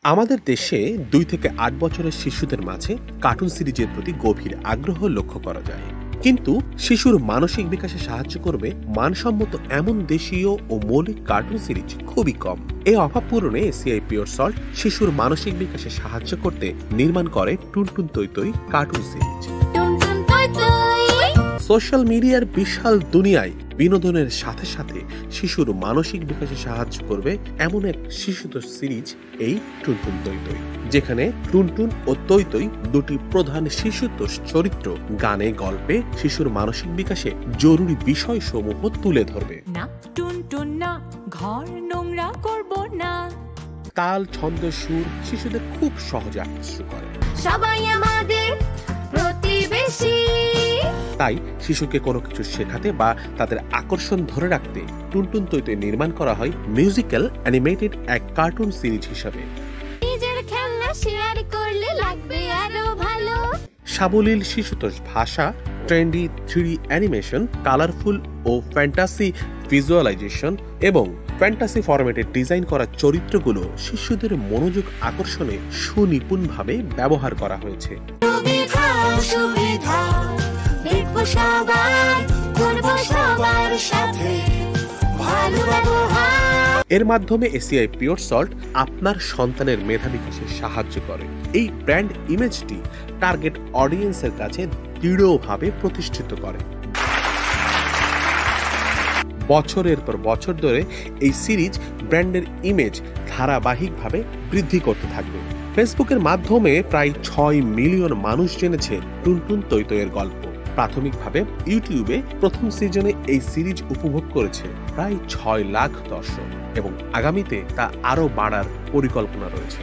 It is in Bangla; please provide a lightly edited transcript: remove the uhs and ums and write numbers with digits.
আমাদের দেশে ২ থেকে ৮ বছরের শিশুদের মাঝে কার্টুন সিরিজের প্রতি গভীর আগ্রহ লক্ষ্য করা যায়। কিন্তু শিশুর মানসিক বিকাশে সাহায্য করবে মানসম্মত এমন দেশীয় ও মৌলিক কার্টুন সিরিজ খুবই কম। এই অভাব পূরণে এসিআই পিওর সল্ট শিশুর মানসিক বিকাশে সাহায্য করতে নির্মাণ করে টুনটুন তৈ তৈ কার্টুন সিরিজ। সোশ্যাল মিডিয়ার বিশাল দুনিয়ায় বিনোদনের সাথে সাথে শিশুর মানসিক বিকাশে সাহায্য করবে এমন এক শিশুতোষ সিরিজ এই টুনটুন তৈ তৈ, যেখানে টুনটুন ও তৈ তৈ দুটি প্রধান শিশুতোষ চরিত্র গানে গল্পে শিশুর মানসিক বিকাশে জরুরি বিষয়সমূহ তুলে ধরবে। না টুনটুন না, ঘর নোংরা করব না। তাল, ছন্দ, সুর শিশুদের খুব সহজে আকৃষ্ট করে। সবাই আমাদের প্রতিবেশী। তাই শিশুকে কোনো কিছু শেখাতে বা তাদের আকর্ষণ ধরে রাখতে টুনটুন তৈ তৈ নির্মাণ করা হয় মিউজিক্যাল অ্যানিমেটেড এক কার্টুন সিরিজ হিসাবে। নিজের খেলনা শেয়ার করলে লাগবে আরো ভালো। সাবলীল শিশুতোষ ভাষা, ট্রেন্ডি 3D অ্যানিমেশন, কালারফুল ও ফ্যান্টাসি ভিজুয়ালাইজেশন এবং ফ্যান্টাসি ফরম্যাটে ডিজাইন করা চরিত্রগুলো শিশুদের মনোযোগ আকর্ষণে সুনিপুণভাবে ব্যবহার করা হয়েছে। এর মাধ্যমে এসিআই পিওর সল্ট আপনার সন্তানের মেধা বিকাশে সাহায্য করে। এই ব্র্যান্ড ইমেজটি টার্গেট অডিয়েন্সের কাছে দৃঢ়ভাবে প্রতিষ্ঠিত করে। বছরের পর বছর ধরে এই সিরিজ ব্র্যান্ডের ইমেজ ধারাবাহিকভাবে বৃদ্ধি করতে থাকবে। ফেসবুকের মাধ্যমে প্রায় ৬ মিলিয়ন মানুষ জেনেছে টুনটুন তৈ তৈয়ের গল্প। প্রাথমিকভাবে ইউটিউবে প্রথম সিজনে এই সিরিজ উপভোগ করেছে প্রায় ৬ লাখ দর্শক এবং আগামীতে তা আরও বাড়ার পরিকল্পনা রয়েছে।